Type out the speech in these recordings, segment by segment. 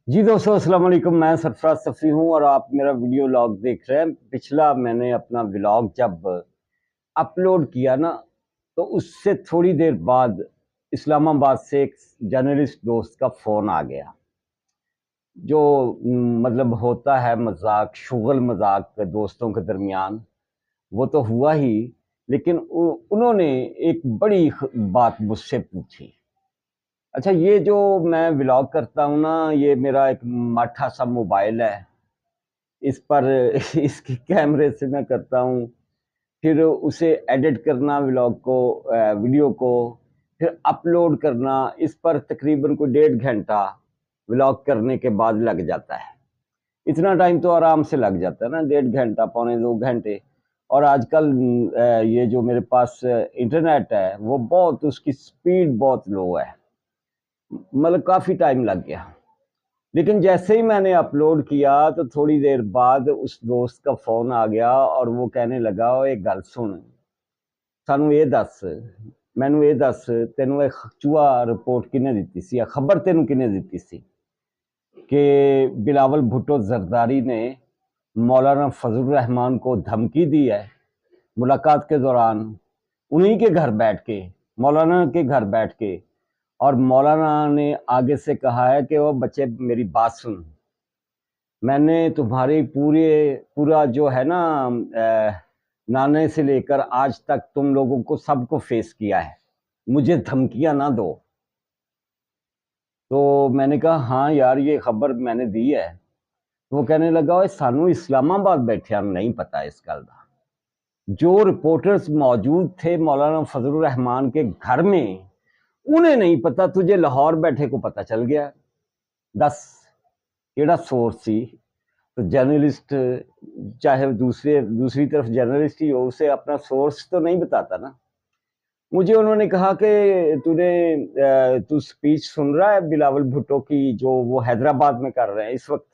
جی دوستو السلام علیکم، میں سرفراز صفی ہوں اور آپ میرا ویڈیو لاگ دیکھ رہے ہیں۔ پچھلا میں نے اپنا ولاگ جب اپلوڈ کیا نا تو اس سے تھوڑی دیر بعد اسلام آباد سے ایک جرنلسٹ دوست کا فون آ گیا، جو مطلب ہوتا ہے مذاق، شغل مذاق دوستوں کے درمیان، وہ تو ہوا ہی، لیکن انہوں نے ایک بڑی بات مجھ سے پوچھی۔ اچھا، یہ جو میں ولاگ کرتا ہوں نا، یہ میرا ایک ماٹھا سا موبائل ہے، اس پر اس کے کیمرے سے میں کرتا ہوں، پھر اسے ایڈٹ کرنا ولاگ کو، ویڈیو کو، پھر اپلوڈ کرنا، اس پر تقریباً کوئی 1.5 گھنٹہ ولاگ کرنے کے بعد لگ جاتا ہے۔ اتنا ٹائم تو آرام سے لگ جاتا ہے نا، 1.5 گھنٹہ، 1.25 گھنٹے۔ اور آج کل یہ جو میرے پاس انٹرنیٹ ہے وہ بہت، اس کی سپیڈ بہت لو ہے، مطلب کافی ٹائم لگ گیا۔ لیکن جیسے ہی میں نے اپلوڈ کیا تو تھوڑی دیر بعد اس دوست کا فون آ گیا اور وہ کہنے لگا، ایک گل سن، سانو یہ دس، مینو یہ دس، تینوں ایک چوہا رپورٹ کنے دیتی سی، خبر تینوں کنے دیتی سی کہ بلاول بھٹو زرداری نے مولانا فضل الرحمان کو دھمکی دی ہے ملاقات کے دوران، انہی کے گھر بیٹھ کے، مولانا کے گھر بیٹھ کے، اور مولانا نے آگے سے کہا ہے کہ وہ بچے میری بات سن، میں نے تمہاری پورا جو ہے نا نانے سے لے کر آج تک تم لوگوں کو سب کو فیس کیا ہے، مجھے دھمکیاں نہ دو۔ تو میں نے کہا ہاں یار یہ خبر میں نے دی ہے۔ وہ کہنے لگا سانو اسلام آباد بیٹھے ہم نہیں پتا اس گل کا، جو رپورٹرز موجود تھے مولانا فضل الرحمان کے گھر میں انہیں نہیں پتا، تجھے لاہور بیٹھے کو پتا چل گیا۔ دس کیڑا سورس سی؟ تو جرنلسٹ چاہے دوسری طرف جرنلسٹ ہی ہو، اسے اپنا سورس تو نہیں بتاتا نا۔ مجھے انہوں نے کہا کہ تو سپیچ سن رہا ہے بلاول بھٹو کی جو وہ حیدرآباد میں کر رہے ہیں اس وقت؟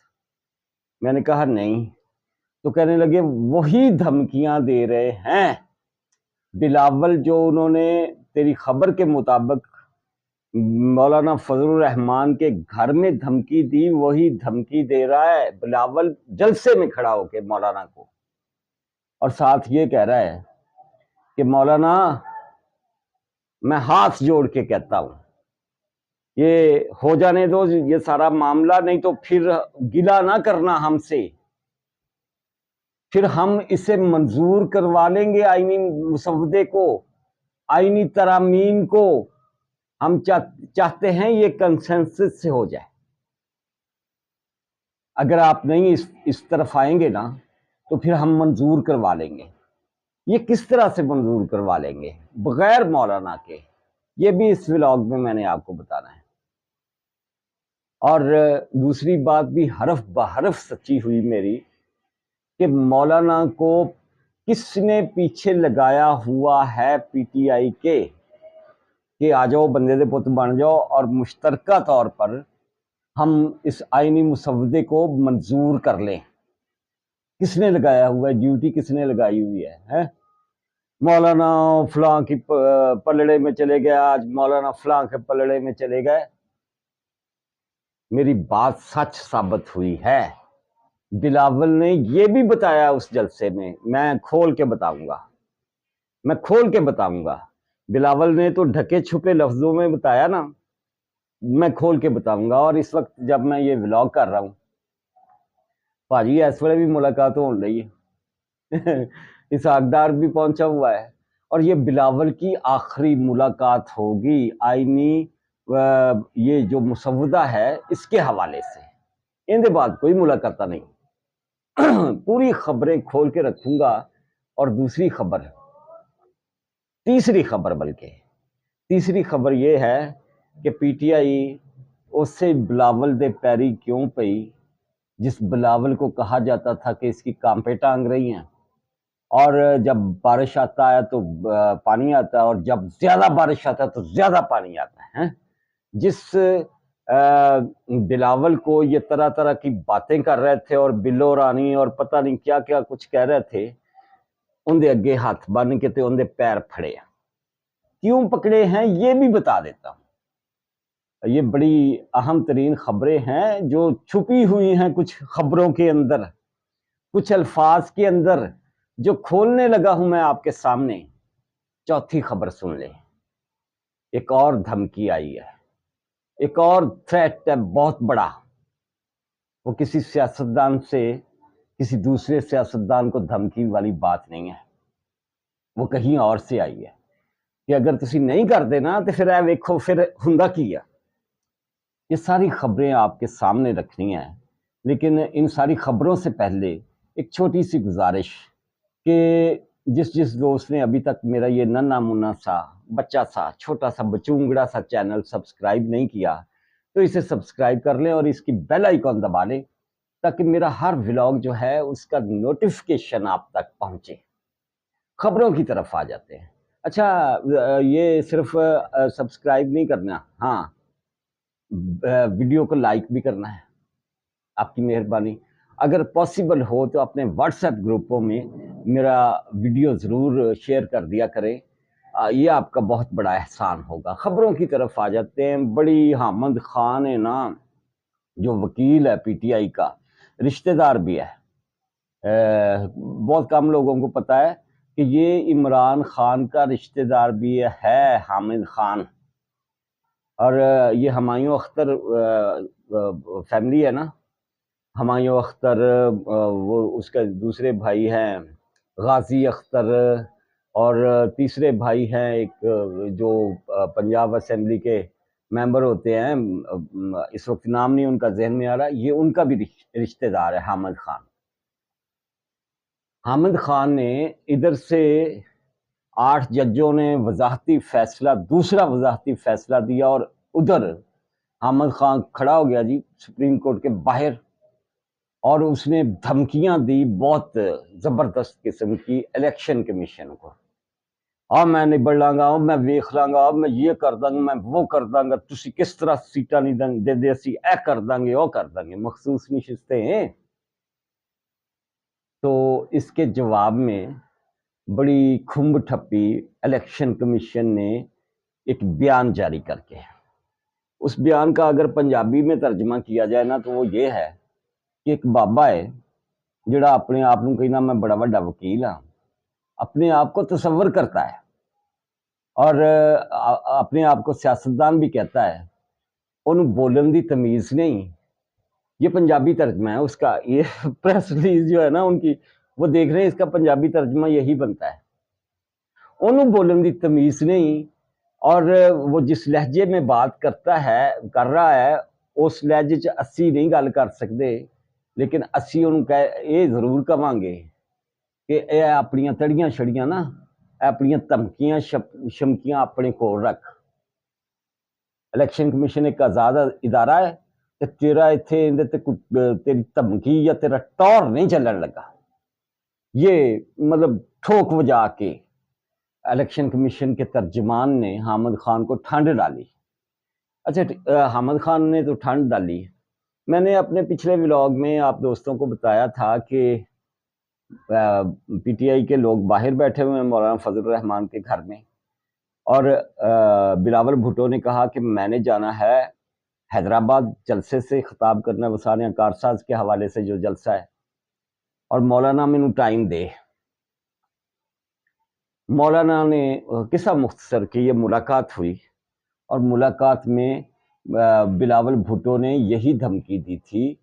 میں نے کہا نہیں۔ تو کہنے لگے وہی دھمکیاں دے رہے ہیں بلاول، جو انہوں نے تیری خبر کے مطابق مولانا فضل الرحمان کے گھر میں دھمکی دی، وہی دھمکی دے رہا ہے بلاول جلسے میں کھڑا ہو کے مولانا کو، اور ساتھ یہ کہہ رہا ہے کہ مولانا میں ہاتھ جوڑ کے کہتا ہوں یہ ہو جانے دو یہ سارا معاملہ، نہیں تو پھر گلہ نہ کرنا ہم سے، پھر ہم اسے منظور کروا لیں گے آئینی مسودے کو، آئینی ترامیم کو۔ ہم چاہتے ہیں یہ کنسنسس سے ہو جائے، اگر آپ نہیں اس طرف آئیں گے نا تو پھر ہم منظور کروا لیں گے۔ یہ کس طرح سے منظور کروا لیں گے بغیر مولانا کے؟ یہ بھی اس ولاگ میں نے آپ کو بتانا ہے۔ اور دوسری بات بھی حرف بحرف سچی ہوئی میری، کہ مولانا کو کس نے پیچھے لگایا ہوا ہے پی ٹی آئی کے، کہ آ جاؤ بندے دے پت بن جاؤ اور مشترکہ طور پر ہم اس آئینی مسودے کو منظور کر لیں۔ کس نے لگایا ہوا ہے ڈیوٹی؟ کس نے لگائی ہوئی ہے؟ مولانا فلاں کی پلڑے میں چلے گئے، آج مولانا فلاں کے پلڑے میں چلے گئے۔ میری بات سچ ثابت ہوئی ہے، بلاول نے یہ بھی بتایا اس جلسے میں، میں کھول کے بتاؤں گا، بلاول نے تو ڈھکے چھپے لفظوں میں بتایا نا، میں کھول کے بتاؤں گا۔ اور اس وقت جب میں یہ ولاگ کر رہا ہوں، پاجی اس ویلے بھی ملاقات ہو رہی ہے، اسحاق بھی پہنچا ہوا ہے، اور یہ بلاول کی آخری ملاقات ہوگی آئینی یہ جو مسودہ ہے اس کے حوالے سے، ان دے بعد کوئی ملاقات نہیں۔ پوری خبریں کھول کے رکھوں گا۔ اور تیسری خبر یہ ہے کہ پی ٹی آئی اس سے بلاول دے پیری کیوں پئی، جس بلاول کو کہا جاتا تھا کہ اس کی کانپیں ٹانگ رہی ہیں، اور جب بارش آتا ہے تو پانی آتا ہے، اور جب زیادہ بارش آتا ہے تو زیادہ پانی آتا ہے۔ جس بلاول کو یہ طرح طرح کی باتیں کر رہے تھے اور بلو رانی اور پتہ نہیں کیا کیا کچھ کہہ رہے تھے، ان دے اگے ہاتھ بن کے تے ان دے پیر پھڑے، کیوں پکڑے ہیں یہ بھی بتا دیتا ہوں۔ یہ بڑی اہم ترین خبریں ہیں جو چھپی ہوئی ہیں کچھ خبروں کے اندر، کچھ الفاظ کے اندر، جو کھولنے لگا ہوں میں آپ کے سامنے۔ چوتھی خبر سن لیں، ایک اور دھمکی آئی ہے، ایک اور تھریٹ ہے بہت بڑا۔ وہ کسی سیاستدان سے، کسی دوسرے سیاستدان کو دھمکی والی بات نہیں ہے، وہ کہیں اور سے آئی ہے کہ اگر تسی نہیں کرتے نا تو پھر ویکھو پھر ہوندا کی ہے۔ یہ ساری خبریں آپ کے سامنے رکھنی ہیں، لیکن ان ساری خبروں سے پہلے ایک چھوٹی سی گزارش کہ جس دوست نے ابھی تک میرا یہ ننھا منا سا بچہ سا چھوٹا سا بچونگڑا سا چینل سبسکرائب نہیں کیا تو اسے سبسکرائب کر لیں اور اس کی بیل آئیکن دبا لیں تاکہ میرا ہر ولاگ جو ہے اس کا نوٹیفیکیشن آپ تک پہنچے۔ خبروں کی طرف آ جاتے ہیں۔ اچھا، یہ صرف سبسکرائب نہیں کرنا، ہاں ویڈیو کو لائک بھی کرنا ہے، آپ کی مہربانی۔ اگر پاسبل ہو تو اپنے واٹس ایپ گروپوں میں میرا ویڈیو ضرور شیئر کر دیا کریں، یہ آپ کا بہت بڑا احسان ہوگا۔ خبروں کی طرف آ جاتے ہیں۔ بڑی حامد خان ہے نا، جو وکیل ہے پی ٹی آئی کا، رشتہ دار بھی ہے، بہت کم لوگوں کو پتا ہے کہ یہ عمران خان کا رشتہ دار بھی ہے، حامد خان۔ اور یہ ہمایوں اختر فیملی ہے نا، ہمایوں اختر، وہ اس کے دوسرے بھائی ہیں غازی اختر، اور تیسرے بھائی ہیں ایک جو پنجاب اسمبلی کے ممبر ہوتے ہیں، اس وقت نام نہیں ان کا ذہن میں آ رہا، یہ ان کا بھی رشتہ دار ہے حامد خان۔ حامد خان نے ادھر سے 8 ججوں نے وضاحتی فیصلہ، دوسرا وضاحتی فیصلہ دیا، اور ادھر حامد خان کھڑا ہو گیا جی سپریم کورٹ کے باہر، اور اس نے دھمکیاں دی بہت زبردست قسم کی الیکشن کمیشن کو۔ اور میں نبڑ لاں گا، میں ویکھ لاں گا، میں یہ کر داں گا، میں وہ کر داں گا، تسی کس طرح سیٹاں نہیں دے دے، اسی اے کر داں گے، وہ کر داں گے، مخصوص نشستیں ہیں۔ تو اس کے جواب میں بڑی کھمب ٹھپی الیکشن کمیشن نے ایک بیان جاری کر کے، اس بیان کا اگر پنجابی میں ترجمہ کیا جائے نا تو وہ یہ ہے کہ ایک بابا ہے جڑا اپنے آپ کو کہنا میں بڑا بڑا وکیل ہاں، اپنے آپ کو تصور کرتا ہے اور اپنے آپ کو سیاستدان بھی کہتا ہے، انہوں بولن دی تمیز نہیں۔ یہ پنجابی ترجمہ ہے اس کا، یہ پریس ریلیز جو ہے نا ان کی، وہ دیکھ رہے ہیں، اس کا پنجابی ترجمہ یہی بنتا ہے، انہوں بولن دی تمیز نہیں، اور وہ جس لہجے میں بات کر رہا ہے اس لہجے چ اسی نہیں گل کر سکتے، لیکن اسی انہوں یہ ضرور کہاں گے کہ اے اپنی تڑیاں شڑیاں نا، اپنی دھمکیاں شمکیاں اپنے کول رکھ۔ الیکشن کمیشن ایک آزاد ادارہ ہے، تے تیرا ایتھے تیری دھمکی یا تیرا ٹور نہیں چلن لگا۔ یہ مطلب ٹھوک وجا کے الیکشن کمیشن کے ترجمان نے حامد خان کو ٹھنڈ ڈالی۔ اچھا، حامد خان نے تو ٹھنڈ ڈالی، میں نے اپنے پچھلے ولاگ میں آپ دوستوں کو بتایا تھا کہ پی ٹی آئی کے لوگ باہر بیٹھے ہوئے ہیں مولانا فضل الرحمان کے گھر میں، اور بلاول بھٹو نے کہا کہ میں نے جانا ہے حیدرآباد جلسے سے خطاب کرنا، وسانیہ کارساز کے حوالے سے جو جلسہ ہے، اور مولانا مینوں ٹائم دے۔ مولانا نے قصہ مختصر کہ یہ ملاقات ہوئی، اور ملاقات میں بلاول بھٹو نے یہی دھمکی دی تھی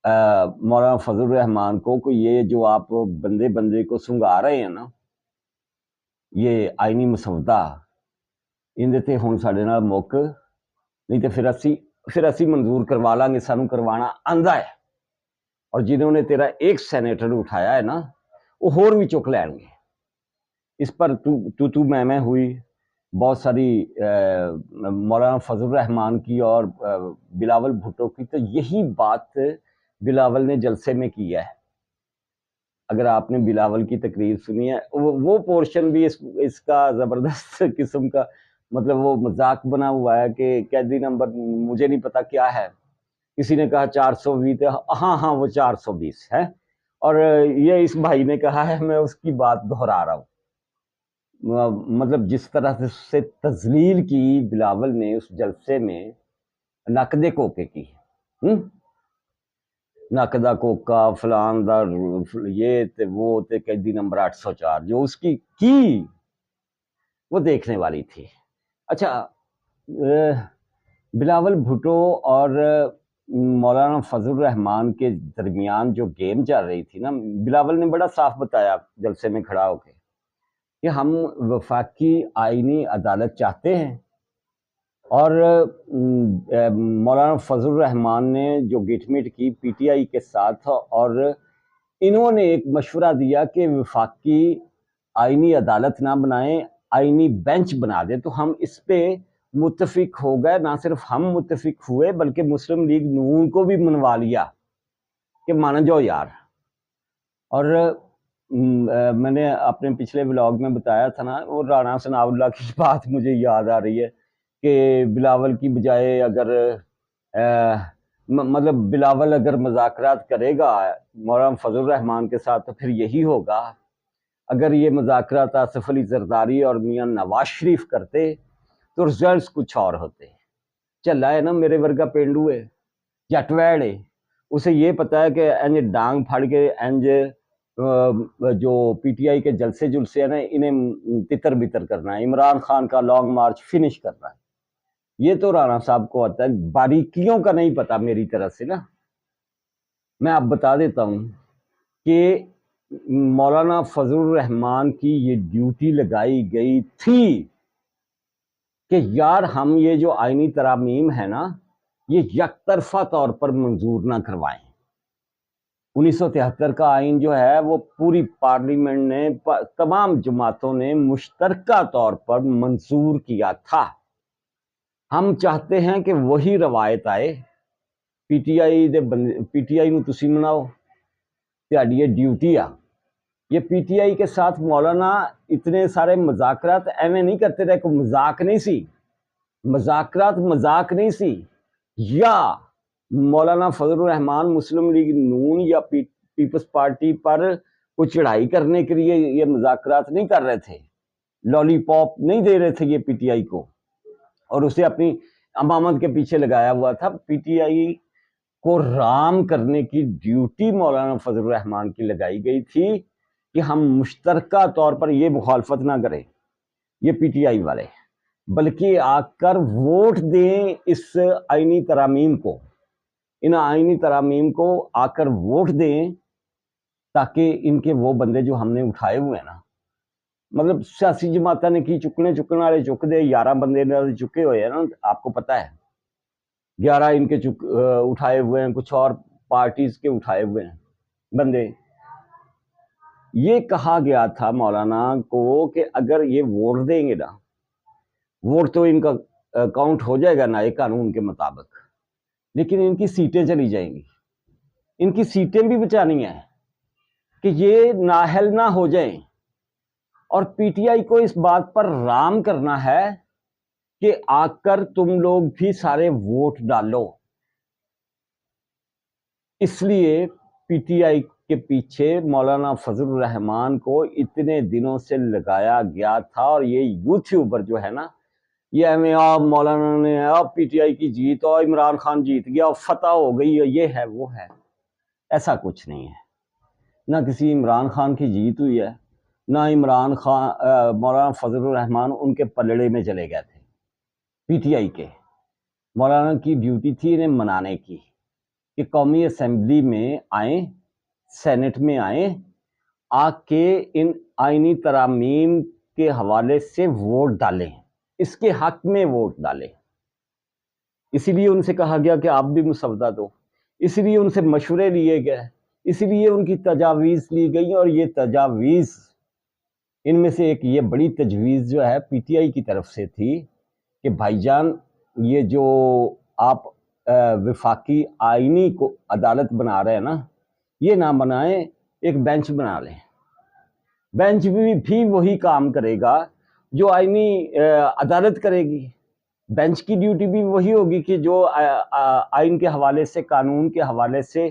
مولانا فضل الرحمان کو کہ یہ جو آپ بندے کو سنگا رہے ہیں نا، یہ آئینی مسودہ اندے تے ہن ساڈے نال مک نہیں تے پھر اسی منظور کروا لیں گے، سانوں کروانا آندا ہے، اور جنہوں نے تیرا ایک سینیٹر اٹھایا ہے نا وہ ہور بھی چک لین گے۔ اس پر تو میں ہوئی بہت ساری مولانا فضل الرحمان کی اور بلاول بھٹو کی، تو یہی بات بلاول نے جلسے میں کیا ہے۔ اگر آپ نے بلاول کی تقریر سنی ہے، وہ پورشن بھی اس کا زبردست قسم کا، مطلب وہ مذاق بنا ہوا ہے کہ قیدی نمبر مجھے نہیں پتا کیا ہے، کسی نے کہا 420، ہاں وہ 420 ہے، اور یہ اس بھائی نے کہا ہے، میں اس کی بات دہرا رہا ہوں۔ مطلب جس طرح سے تذلیل کی بلاول نے اس جلسے میں، نقد کوکے کی، نقدہ کوکا فلان دا یہ تے وہ تے قیدی نمبر 804 جو اس کی وہ دیکھنے والی تھی۔ اچھا، بلاول بھٹو اور مولانا فضل الرحمان کے درمیان جو گیم چل رہی تھی نا، بلاول نے بڑا صاف بتایا جلسے میں کھڑا ہو کے کہ ہم وفاقی آئینی عدالت چاہتے ہیں، اور مولانا فضل الرحمان نے جو گٹ میٹ کی پی ٹی آئی کے ساتھ، اور انہوں نے ایک مشورہ دیا کہ وفاقی آئینی عدالت نہ بنائیں، آئینی بینچ بنا دیں، تو ہم اس پہ متفق ہو گئے۔ نہ صرف ہم متفق ہوئے بلکہ مسلم لیگ نون کو بھی منوا لیا کہ مان جاؤ یار۔ اور میں نے اپنے پچھلے ولاگ میں بتایا تھا نا، وہ رانا ثناء اللہ کی بات مجھے یاد آ رہی ہے کہ بلاول کی بجائے اگر مطلب بلاول اگر مذاکرات کرے گا مولانا فضل الرحمان کے ساتھ تو پھر یہی ہوگا۔ اگر یہ مذاکرات آصف علی زرداری اور میاں نواز شریف کرتے تو رزلٹس کچھ اور ہوتے۔ چلا ہے نا میرے ورگا پینڈو ہے، جٹ ویڑ ہے، اسے یہ پتا ہے کہ انج ڈانگ پھڑ کے انج جو پی ٹی آئی کے جلسے جلسے ہیں نا، انہیں تتر بتر کرنا ہے، عمران خان کا لانگ مارچ فنش کرنا ہے۔ یہ تو رانا صاحب کو آتا ہے، باریکیوں کا نہیں پتا میری طرف سے نا۔ میں اب بتا دیتا ہوں کہ مولانا فضل الرحمان کی یہ ڈیوٹی لگائی گئی تھی کہ یار ہم یہ جو آئینی ترامیم ہے نا، یہ یک طرفہ طور پر منظور نہ کروائیں۔ 1973 کا آئین جو ہے وہ پوری پارلیمنٹ نے، تمام جماعتوں نے مشترکہ طور پر منظور کیا تھا۔ ہم چاہتے ہیں کہ وہی روایت آئے۔ پی ٹی آئی نو تسی مناؤ، تہاڈی یہ ڈیوٹی آ۔ یہ پی ٹی آئی کے ساتھ مولانا اتنے سارے مذاکرات ایویں نہیں کرتے رہے، کوئی مذاق نہیں سی، مذاکرات مذاق نہیں سی، یا مولانا فضل الرحمان مسلم لیگ نون یا پیپلز پارٹی پر کوئی چڑھائی کرنے کے لیے یہ مذاکرات نہیں کر رہے تھے، لالی پاپ نہیں دے رہے تھے یہ پی ٹی آئی کو، اور اسے اپنی امامت کے پیچھے لگایا ہوا تھا۔ پی ٹی آئی کو رام کرنے کی ڈیوٹی مولانا فضل الرحمان کی لگائی گئی تھی کہ ہم مشترکہ طور پر یہ مخالفت نہ کریں یہ پی ٹی آئی والے، بلکہ آ کر ووٹ دیں اس آئینی ترامیم کو، ان آئینی ترامیم کو آ کر ووٹ دیں، تاکہ ان کے وہ بندے جو ہم نے اٹھائے ہوئے ہیں نا، مطلب سیاسی جماعتیں نے کی چکنے والے چک دے، 11 بندے چکے ہوئے ہیں نا، آپ کو پتا ہے 11 ان کے اٹھائے ہوئے ہیں، کچھ اور پارٹیز کے اٹھائے ہوئے ہیں بندے۔ یہ کہا گیا تھا مولانا کو کہ اگر یہ ووٹ دیں گے نا، ووٹ تو ان کا کاؤنٹ ہو جائے گا نئے قانون کے مطابق، لیکن ان کی سیٹیں چلی جائیں گی، ان کی سیٹیں بھی بچانی ہیں کہ یہ نااہل نہ ہو جائیں۔ اور پی ٹی آئی کو اس بات پر رام کرنا ہے کہ آ کر تم لوگ بھی سارے ووٹ ڈالو۔ اس لیے پی ٹی آئی کے پیچھے مولانا فضل الرحمان کو اتنے دنوں سے لگایا گیا تھا، اور یہ یوٹیوبر جو ہے نا، یہ ہمیں مولانا نے پی ٹی آئی کی جیت، اور عمران خان جیت گیا، اور فتح ہو گئی، یہ ہے وہ ہے، ایسا کچھ نہیں ہے۔ نہ کسی عمران خان کی جیت ہوئی ہے، نہ عمران خان مولانا فضل الرحمان ان کے پلڑے میں چلے گئے تھے پی ٹی آئی کے۔ مولانا کی ڈیوٹی تھی انہیں منانے کی کہ قومی اسمبلی میں آئیں، سینٹ میں آئیں، آ کے ان آئینی ترامیم کے حوالے سے ووٹ ڈالیں، اس کے حق میں ووٹ ڈالیں۔ اسی لیے ان سے کہا گیا کہ آپ بھی مسودہ دو، اسی لیے ان سے مشورے لیے گئے، اسی لیے ان کی تجاویز لی گئی، اور یہ تجاویز، ان میں سے ایک یہ بڑی تجویز جو ہے پی ٹی آئی کی طرف سے تھی کہ بھائی جان یہ جو آپ وفاقی آئینی کو عدالت بنا رہے ہیں نا، یہ نہ بنائیں، ایک بینچ بنا لیں۔ بینچ بھی وہی کام کرے گا جو آئینی عدالت کرے گی۔ بینچ کی ڈیوٹی بھی وہی ہوگی کہ جو آئین کے حوالے سے، قانون کے حوالے سے،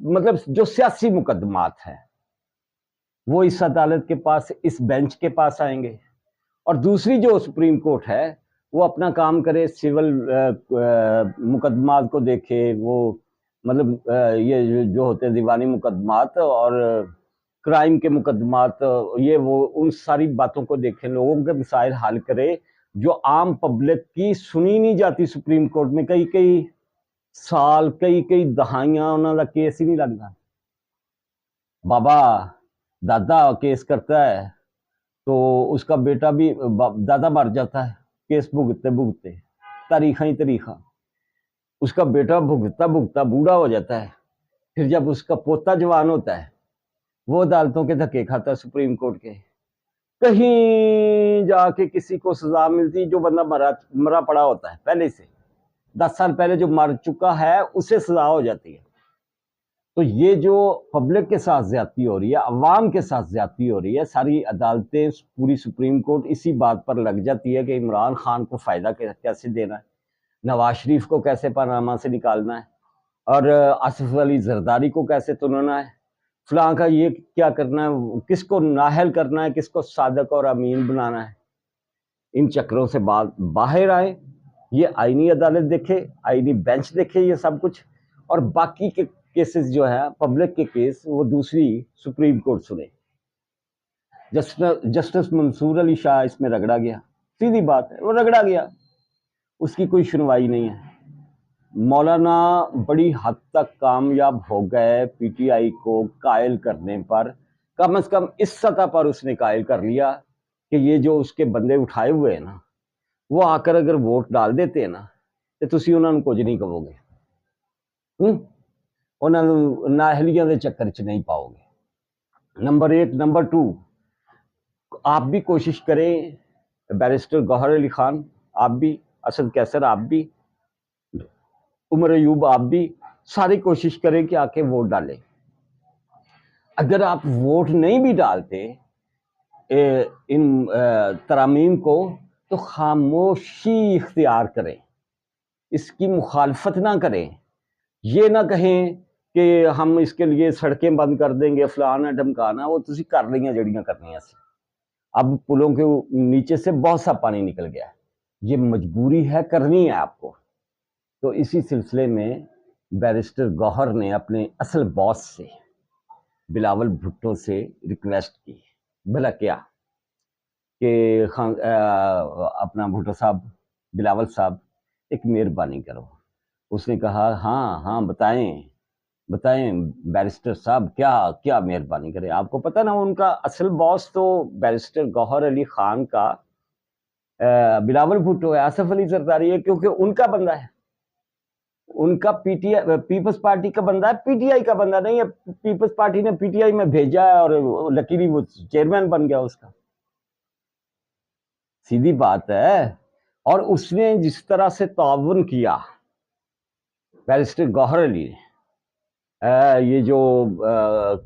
مطلب جو سیاسی مقدمات ہیں وہ اس عدالت کے پاس، اس بینچ کے پاس آئیں گے۔ اور دوسری جو سپریم کورٹ ہے وہ اپنا کام کرے، سول مقدمات کو دیکھے، وہ مطلب یہ جو ہوتے ہیں دیوانی مقدمات اور کرائم کے مقدمات، یہ وہ ان ساری باتوں کو دیکھیں، لوگوں کے مسائل حل کرے جو عام پبلک کی سنی نہیں جاتی سپریم کورٹ میں۔ کئی کئی سال، کئی دہائیاں انہوں کا کیس ہی نہیں لگتا۔ بابا دادا کیس کرتا ہے تو اس کا بیٹا بھی، دادا مر جاتا ہے کیس بھگتتے بھگتتے، تاریخیں ہی تاریخیں، اس کا بیٹا بھگتتا بھگتتا بوڑھا ہو جاتا ہے، پھر جب اس کا پوتا جوان ہوتا ہے وہ عدالتوں کے دھکے کھاتا ہے، سپریم کورٹ کے، کہیں جا کے کسی کو سزا ملتی، جو بندہ مرا پڑا ہوتا ہے پہلے سے، 10 سال پہلے جو مر چکا ہے اسے سزا ہو جاتی ہے۔ تو یہ جو پبلک کے ساتھ زیادتی ہو رہی ہے، عوام کے ساتھ زیادتی ہو رہی ہے، ساری عدالتیں، پوری سپریم کورٹ اسی بات پر لگ جاتی ہے کہ عمران خان کو فائدہ کیسے دینا ہے، نواز شریف کو کیسے پاناما سے نکالنا ہے، اور آصف علی زرداری کو کیسے تننا ہے، فلاں کا یہ کیا کرنا ہے، کس کو نااہل کرنا ہے، کس کو صادق اور امین بنانا ہے۔ ان چکروں سے باہر آئے، یہ آئینی عدالت دیکھے، آئینی بینچ دیکھے یہ سب کچھ، اور باقی کے کیسز جو ہے پبلک کے کیس وہ دوسری سپریم کورٹ سنے۔ جسٹس منصور علی شاہ اس میں رگڑا گیا، سیدھی بات ہے، وہ رگڑا گیا، اس کی کوئی سنوائی نہیں ہے۔ مولانا بڑی حد تک کامیاب ہو گئے پی ٹی آئی کو قائل کرنے پر، کم از کم اس سطح پر اس نے قائل کر لیا کہ یہ جو اس کے بندے اٹھائے ہوئے ہیں نا، وہ آ کر اگر ووٹ ڈال دیتے ہیں نا تو تسی انہوں نے کچھ نہیں کہو گے، انہوں نے نااہلیاں دے چکر چ نہیں پاؤ گے، نمبر 1۔ نمبر 2، آپ بھی کوشش کریں، بیرسٹر گوہر علی خان آپ بھی، اسد کیسر آپ بھی، عمر ایوب آپ بھی، ساری کوشش کریں کہ آ کے ووٹ ڈالیں۔ اگر آپ ووٹ نہیں بھی ڈالتے ان ترامیم کو تو خاموشی اختیار کریں، اس کی مخالفت نہ کریں، یہ نہ کہیں کہ ہم اس کے لیے سڑکیں بند کر دیں گے، فلانا ڈھمکانا، وہ تسی کر لیں جڑیاں کرنی ہیں۔ اب پلوں کے نیچے سے بہت سا پانی نکل گیا ہے، یہ مجبوری ہے، کرنی ہے آپ کو۔ تو اسی سلسلے میں بیرسٹر گوہر نے اپنے اصل باس سے، بلاول بھٹو سے ریکویسٹ کی، بھلا کیا کہ اپنا بھٹو صاحب، بلاول صاحب ایک مہربانی کرو۔ اس نے کہا ہاں بتائیں بیرسٹر صاحب کیا مہربانی کرے۔ آپ کو پتہ نا ان کا اصل باس تو بیرسٹر گوہر علی خان کا بلاول بھٹو ہے، آصف علی زرداری ہے، کیونکہ ان کا بندہ ہے، ان کا پیپلز پارٹی کا بندہ ہے، پی ٹی آئی کا بندہ نہیں ہے۔ پیپلز پارٹی نے پی ٹی آئی میں بھیجا ہے اور لکیری وہ چیئرمین بن گیا اس کا، سیدھی بات ہے۔ اور اس نے جس طرح سے تعاون کیا بیرسٹر گوہر علی نے، یہ جو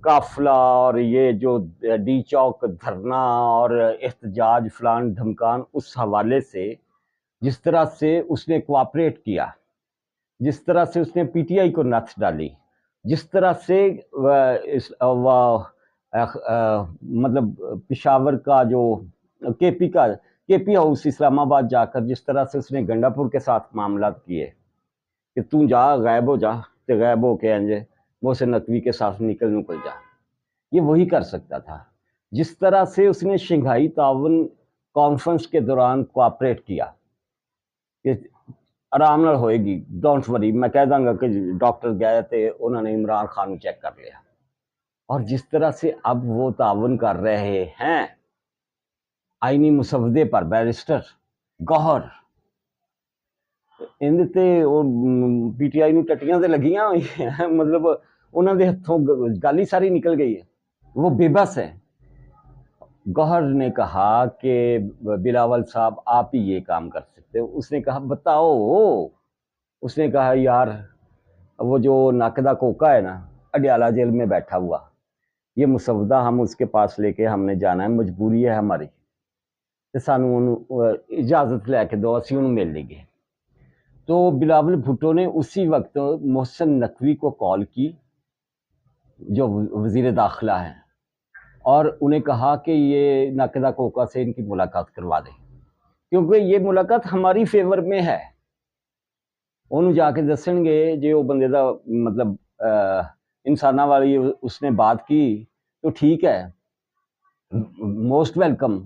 قافلہ اور یہ جو ڈی چوک دھرنا اور احتجاج فلان دھمکان، اس حوالے سے جس طرح سے اس نے کوآپریٹ کیا، جس طرح سے اس نے پی ٹی آئی کو نتھ ڈالی، جس طرح سے مطلب پشاور کا جو کے پی ہاؤس اسلام آباد جا کر جس طرح سے اس نے گنڈا پور کے ساتھ معاملات کیے کہ تو جا غائب ہو جا، تے غائب ہو کے انجے محسن نقوی کے ساتھ نکل جا، یہ وہی کر سکتا تھا۔ جس طرح سے اس نے شنگھائی تعاون کانفرنس کے دوران کوآپریٹ کیا کہ آرام نال ہوئے گی، ڈونٹ وری، میں کہہ دوں گا کہ ڈاکٹر گئے تھے، انہوں نے عمران خان چیک کر لیا، اور جس طرح سے اب وہ تعاون کر رہے ہیں آئینی مسودے پر، بیرسٹر گوہر تے پی ٹی آئی نو ٹٹیاں تے لگیاں ہوئی ہیں، مطلب انہوں دے ہتھوں گالی ساری نکل گئی ہے، وہ بے بس ہے۔ گوہر نے کہا کہ بلاول صاحب آپ ہی یہ کام کر سکتے ہو۔ اس نے کہا بتاؤ، اس نے کہا یار وہ جو ناکدہ کوکا ہے نا اڈیالہ جیل میں بیٹھا ہوا، یہ مسودہ ہم اس کے پاس لے کے ہم نے جانا ہے، مجبوری ہے ہماری، سانو اجازت لے کے دو، اسی انہوں مل لیں گے۔ تو بلاول بھٹو نے اسی وقت محسن نقوی کو کال کی جو وزیر داخلہ ہیں، اور انہیں کہا کہ یہ ناکدہ کوکا سے ان کی ملاقات کروا دیں۔ کیونکہ یہ ملاقات ہماری فیور میں ہے. انہوں جا کے دسن گے جی وہ بندے دا مطلب انسانہ والی اس نے بات کی تو ٹھیک ہے، موسٹ ویلکم.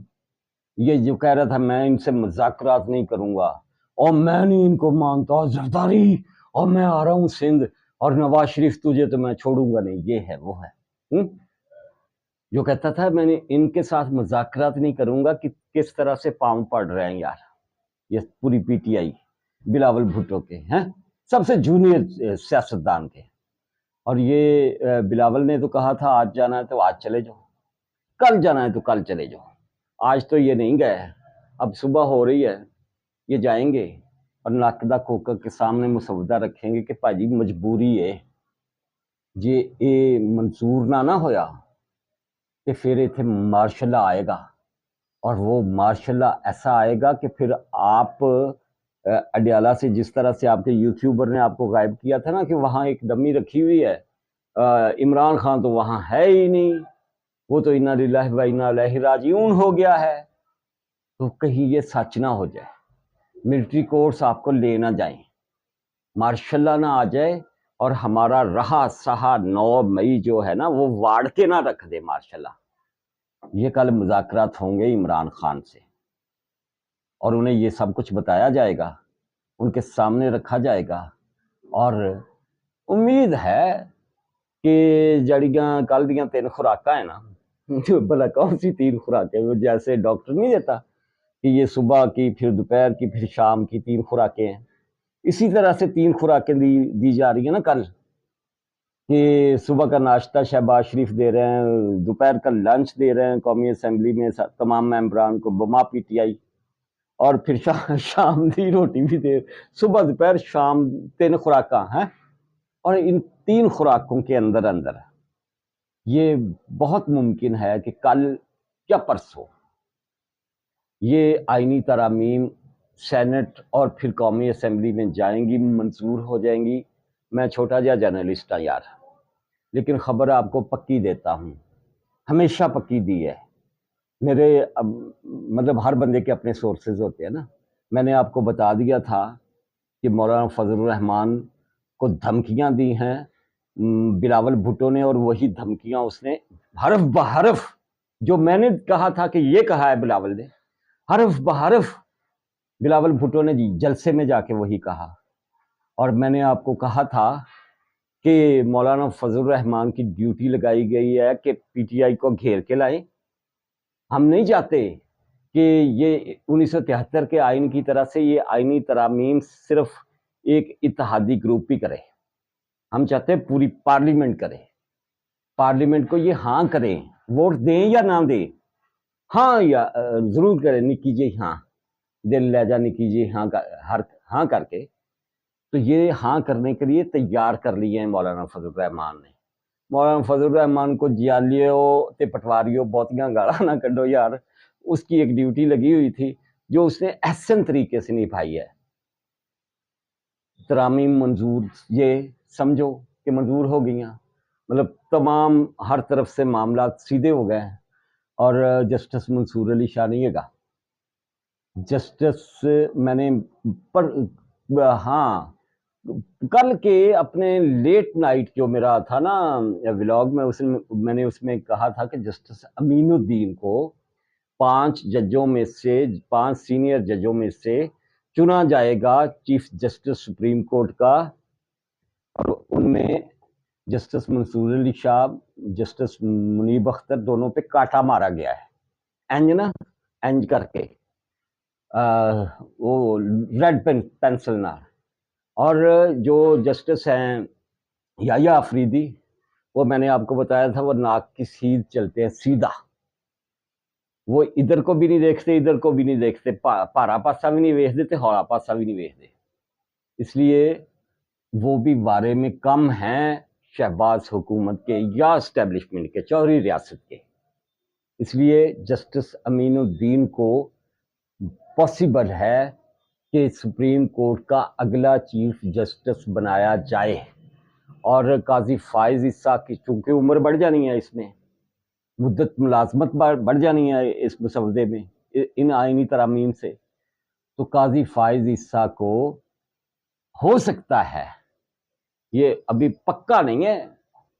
یہ جو کہہ رہا تھا میں ان سے مذاکرات نہیں کروں گا اور میں نہیں ان کو مانتا زرداری اور میں آ رہا ہوں سندھ اور نواز شریف تجھے تو میں چھوڑوں گا نہیں، یہ ہے وہ ہے. جو کہتا تھا میں نے ان کے ساتھ مذاکرات نہیں کروں گا کہ کس طرح سے پاؤں پڑ رہے ہیں یار یہ پوری P T I Bilawal Bhutto کے ہیں، سب سے جونیئر سیاستدان کے. اور یہ بلاول نے تو کہا تھا آج جانا ہے تو آج چلے جاؤ، کل جانا ہے تو کل چلے جاؤ. آج تو یہ نہیں گئے، اب صبح ہو رہی ہے یہ جائیں گے اور ناقدہ کوکر کے سامنے مسودہ رکھیں گے کہ پاجی مجبوری ہے جی یہ منظور نہ ہویا کہ پھر اتنے مارشل لا آئے گا اور وہ مارشل لا ایسا آئے گا کہ پھر آپ اڈیالہ سے جس طرح سے آپ کے یوٹیوبر نے آپ کو غائب کیا تھا نا کہ وہاں ایک ڈمی رکھی ہوئی ہے، عمران خان تو وہاں ہے ہی نہیں، وہ تو انا للہ و انا الیہ راجعون ہو گیا ہے. تو کہیں یہ سچ نہ ہو جائے، ملٹری کورس آپ کو لے نہ جائیں، مارشل لا نہ آ جائے اور ہمارا رہا سہا 9 مئی جو ہے نا وہ واڑ کے نہ رکھ دے مارشل لا. یہ کل مذاکرات ہوں گے عمران خان سے اور انہیں یہ سب کچھ بتایا جائے گا، ان کے سامنے رکھا جائے گا. اور امید ہے کہ جڑیاں کل دیاں 3 خوراکاں ہیں نا جو بھلا کون سی 3 خوراکیں، وہ جیسے ڈاکٹر نہیں دیتا کہ یہ صبح کی پھر دوپہر کی پھر شام کی 3 خوراکیں ہیں، اسی طرح سے 3 خوراکیں دی جا رہی ہیں نا کل، کہ صبح کا ناشتہ شہباز شریف دے رہے ہیں، دوپہر کا لنچ دے رہے ہیں قومی اسمبلی میں تمام ممبران کو بما پی ٹی آئی، اور پھر شام دی روٹی بھی دے، صبح دوپہر شام 3 خوراکاں ہیں. اور ان 3 خوراکوں کے اندر یہ بہت ممکن ہے کہ کل یا پرسوں یہ آئینی ترامیم سینٹ اور پھر قومی اسمبلی میں جائیں گی، منظور ہو جائیں گی. میں چھوٹا جا جرنلسٹ ہوں یار، لیکن خبر آپ کو پکی دیتا ہوں، ہمیشہ پکی دی ہے. میرے مطلب ہر بندے کے اپنے سورسز ہوتے ہیں نا. میں نے آپ کو بتا دیا تھا کہ مولانا فضل الرحمان کو دھمکیاں دی ہیں بلاول بھٹو نے، اور وہی دھمکیاں اس نے حرف بحرف جو میں نے کہا تھا کہ یہ کہا ہے بلاول نے، حرف بحرف بلاول بھٹو نے جلسے میں جا کے وہی کہا. اور میں نے آپ کو کہا تھا کہ مولانا فضل الرحمان کی ڈیوٹی لگائی گئی ہے کہ پی ٹی آئی کو گھیر کے لائیں. ہم نہیں چاہتے کہ یہ 1973 کے آئین کی طرح سے یہ آئینی ترامیم صرف ایک اتحادی گروپ بھی کرے، ہم چاہتے ہیں پوری پارلیمنٹ کرے، پارلیمنٹ کو یہ ہاں کریں، ووٹ دیں یا نہ دیں، ہاں یا ضرور کریں، نکی جی ہاں دل لے جا نکی جی ہاں کر کے. تو یہ ہاں کرنے کے لیے تیار کر لیے ہیں مولانا فضل الرحمان نے. مولانا فضل الرحمان کو جیالیو تے پٹواریو بہتیاں گالا نہ کڈو یار، اس کی ایک ڈیوٹی لگی ہوئی تھی جو اس نے احسن طریقے سے نبھائی ہے. ترامیم منظور، یہ سمجھو کہ منظور ہو گئی ہیں، مطلب تمام ہر طرف سے معاملات سیدھے ہو گئے ہیں. اور جسٹس منصور علی شاہ نہیں گا جسٹس، میں نے ہاں کل کے اپنے لیٹ نائٹ جو میرا تھا نا ولاگ میں نے اس میں کہا تھا کہ جسٹس امین الدین کو 5 ججوں میں سے 5 سینئر ججوں میں سے چنا جائے گا چیف جسٹس سپریم کورٹ کا. اور ان میں جسٹس منصور علی شاہ، جسٹس منیب اختر دونوں پہ کاٹا مارا گیا ہے، اینج نا اینج کر کے وہ ریڈ پینسل نہ. اور جو جسٹس ہیں یحییٰ آفریدی، وہ میں نے آپ کو بتایا تھا وہ ناک کی سیدھ چلتے ہیں سیدھا، وہ ادھر کو بھی نہیں دیکھتے ادھر کو بھی نہیں دیکھتے، پارا پاسا بھی نہیں ویکھتے تے ہورا پاسا بھی نہیں ویکھتے. اس لیے وہ بھی بارے میں کم ہیں شہباز حکومت کے یا اسٹیبلشمنٹ کے، چوہدری ریاست کے. اس لیے جسٹس امین الدین کو پاسبل ہے کہ سپریم کورٹ کا اگلا چیف جسٹس بنایا جائے. اور قاضی فائز عیسیٰ کی چونکہ عمر بڑھ جانی ہے، اس میں مدت ملازمت بڑھ جانی ہے اس مسودے میں ان آئینی ترامیم سے، تو قاضی فائز عیسیٰ کو ہو سکتا ہے، یہ ابھی پکا نہیں ہے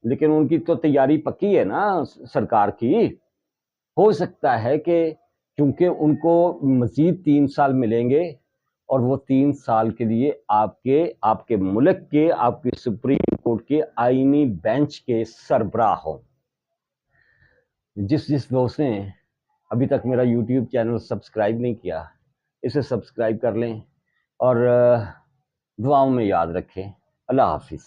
لیکن ان کی تو تیاری پکی ہے نا سرکار کی، ہو سکتا ہے کہ کیونکہ ان کو مزید 3 سال ملیں گے اور وہ 3 سال کے لیے آپ کے ملک کے، آپ کی سپریم کورٹ کے آئینی بینچ کے سربراہ ہوں۔ جس دوست نے ابھی تک میرا یوٹیوب چینل سبسکرائب نہیں کیا، اسے سبسکرائب کر لیں اور دعاؤں میں یاد رکھیں۔ اللہ حافظ۔